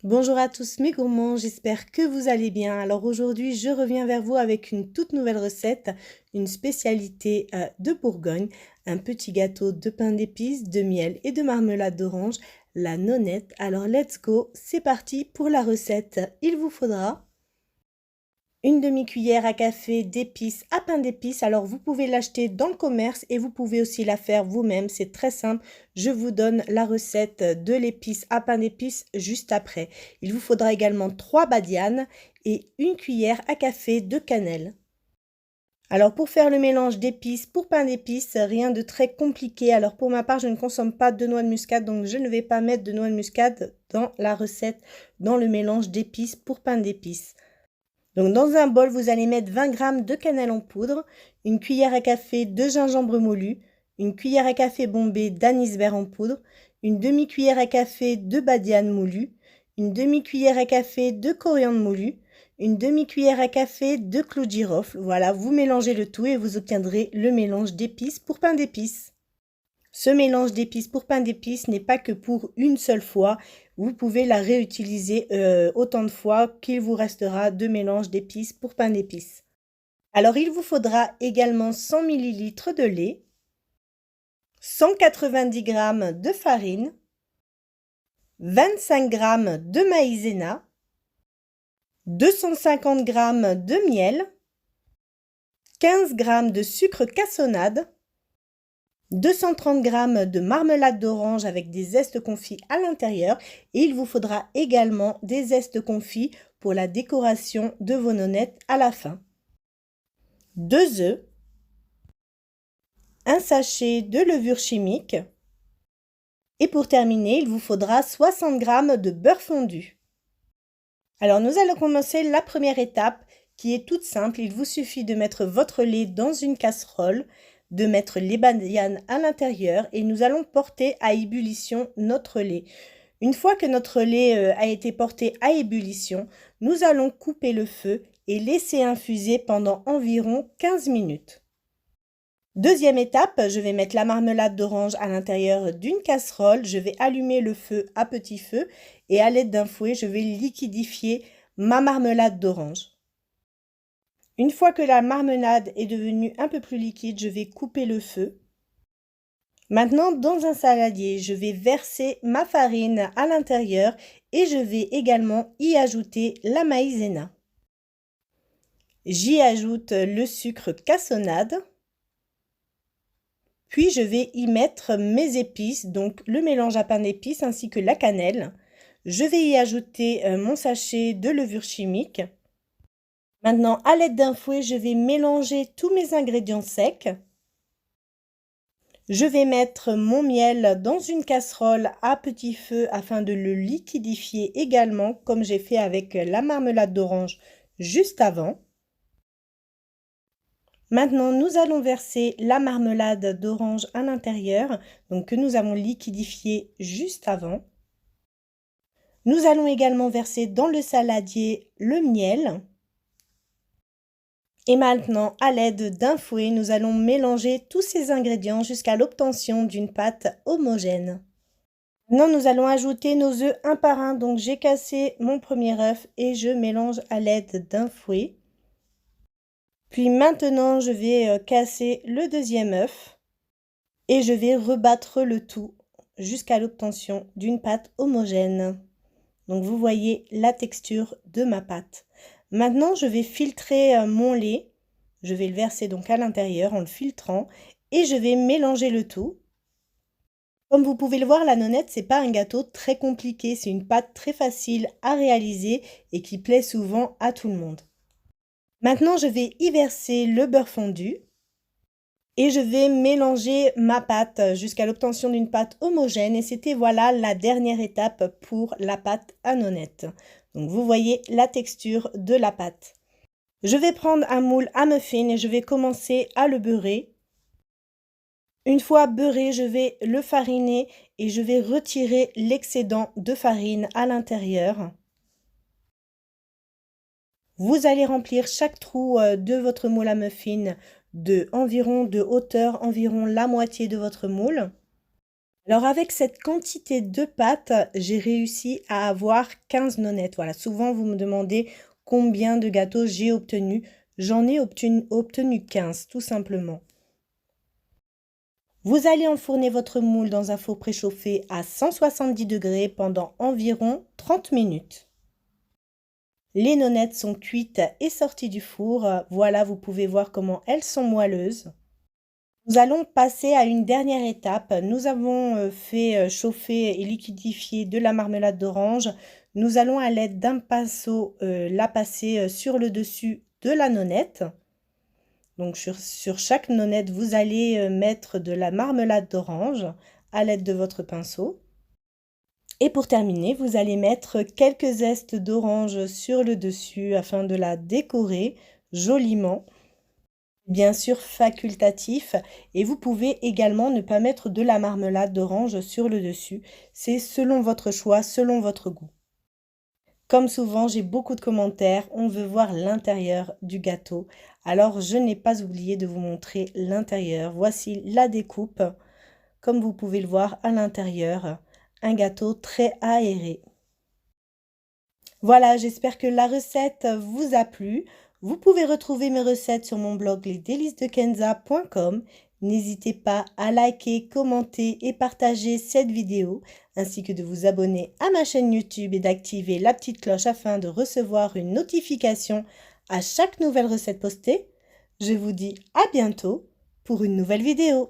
Bonjour à tous mes gourmands, j'espère que vous allez bien. Alors aujourd'hui, je reviens vers vous avec une toute nouvelle recette, une spécialité de Bourgogne, un petit gâteau de pain d'épices, de miel et de marmelade d'orange, la nonette. Alors let's go, c'est parti pour la recette. Il vous faudra une demi-cuillère à café d'épices à pain d'épices. Alors vous pouvez l'acheter dans le commerce et vous pouvez aussi la faire vous-même. C'est très simple. Je vous donne la recette de l'épice à pain d'épices juste après. Il vous faudra également 3 badianes et une cuillère à café de cannelle. Alors pour faire le mélange d'épices pour pain d'épices, rien de très compliqué. Alors pour ma part, je ne consomme pas de noix de muscade, donc je ne vais pas mettre de noix de muscade dans la recette, dans le mélange d'épices pour pain d'épices. Donc dans un bol, vous allez mettre 20 g de cannelle en poudre, une cuillère à café de gingembre moulu, une cuillère à café bombée d'anis vert en poudre, une demi-cuillère à café de badiane moulu, une demi-cuillère à café de coriandre moulu, une demi-cuillère à café de clou de girofle. Voilà, vous mélangez le tout et vous obtiendrez le mélange d'épices pour pain d'épices. Ce mélange d'épices pour pain d'épices n'est pas que pour une seule fois. Vous pouvez la réutiliser autant de fois qu'il vous restera de mélange d'épices pour pain d'épices. Alors il vous faudra également 100 ml de lait, 190 g de farine, 25 g de maïzena, 250 g de miel, 15 g de sucre cassonade, 230 g de marmelade d'orange avec des zestes confits à l'intérieur et il vous faudra également des zestes confits pour la décoration de vos nonnettes à la fin. 2 œufs, un sachet de levure chimique et pour terminer, il vous faudra 60 g de beurre fondu. Alors nous allons commencer la première étape qui est toute simple. Il vous suffit de mettre votre lait dans une casserole, de mettre les badianes à l'intérieur et nous allons porter à ébullition notre lait. Une fois que notre lait a été porté à ébullition, nous allons couper le feu et laisser infuser pendant environ 15 minutes. Deuxième étape, je vais mettre la marmelade d'orange à l'intérieur d'une casserole. Je vais allumer le feu à petit feu et à l'aide d'un fouet, je vais liquidifier ma marmelade d'orange. Une fois que la marmelade est devenue un peu plus liquide, je vais couper le feu. Maintenant, dans un saladier, je vais verser ma farine à l'intérieur et je vais également y ajouter la maïzena. J'y ajoute le sucre cassonade. Puis je vais y mettre mes épices, donc le mélange à pain d'épices ainsi que la cannelle. Je vais y ajouter mon sachet de levure chimique. Maintenant, à l'aide d'un fouet, je vais mélanger tous mes ingrédients secs. Je vais mettre mon miel dans une casserole à petit feu afin de le liquidifier également, comme j'ai fait avec la marmelade d'orange juste avant. Maintenant, nous allons verser la marmelade d'orange à l'intérieur, donc que nous avons liquidifié juste avant. Nous allons également verser dans le saladier le miel. Et maintenant, à l'aide d'un fouet, nous allons mélanger tous ces ingrédients jusqu'à l'obtention d'une pâte homogène. Maintenant, nous allons ajouter nos œufs un par un. Donc, j'ai cassé mon premier œuf et je mélange à l'aide d'un fouet. Puis maintenant, je vais casser le deuxième œuf et je vais rebattre le tout jusqu'à l'obtention d'une pâte homogène. Donc, vous voyez la texture de ma pâte. Maintenant, je vais filtrer mon lait. Je vais le verser donc à l'intérieur en le filtrant et je vais mélanger le tout. Comme vous pouvez le voir, la nonette, c'est pas un gâteau très compliqué. C'est une pâte très facile à réaliser et qui plaît souvent à tout le monde. Maintenant, je vais y verser le beurre fondu et je vais mélanger ma pâte jusqu'à l'obtention d'une pâte homogène. Et c'était voilà la dernière étape pour la pâte à nonette. Donc vous voyez la texture de la pâte. Je vais prendre un moule à muffin et je vais commencer à le beurrer. Une fois beurré, je vais le fariner et je vais retirer l'excédent de farine à l'intérieur. Vous allez remplir chaque trou de votre moule à muffin de hauteur, environ la moitié de votre moule. Alors avec cette quantité de pâte, j'ai réussi à avoir 15 nonnettes. Voilà, souvent vous me demandez combien de gâteaux j'ai obtenu. J'en ai obtenu 15, tout simplement. Vous allez enfourner votre moule dans un four préchauffé à 170 degrés pendant environ 30 minutes. Les nonnettes sont cuites et sorties du four. Voilà, vous pouvez voir comment elles sont moelleuses. Nous allons passer à une dernière étape. Nous avons fait chauffer et liquidifier de la marmelade d'orange. Nous allons à l'aide d'un pinceau la passer sur le dessus de la nonnette. Donc sur chaque nonnette, vous allez mettre de la marmelade d'orange à l'aide de votre pinceau. Et pour terminer, vous allez mettre quelques zestes d'orange sur le dessus afin de la décorer joliment. Bien sûr facultatif, et vous pouvez également ne pas mettre de la marmelade d'orange sur le dessus. C'est selon votre choix, selon votre goût. Comme souvent, j'ai beaucoup de commentaires, on veut voir l'intérieur du gâteau. Alors, je n'ai pas oublié de vous montrer l'intérieur. Voici la découpe. Comme vous pouvez le voir à l'intérieur, un gâteau très aéré. Voilà, j'espère que la recette vous a plu. Vous pouvez retrouver mes recettes sur mon blog lesdélicesdekenza.com. N'hésitez pas à liker, commenter et partager cette vidéo, ainsi que de vous abonner à ma chaîne YouTube et d'activer la petite cloche afin de recevoir une notification à chaque nouvelle recette postée. Je vous dis à bientôt pour une nouvelle vidéo.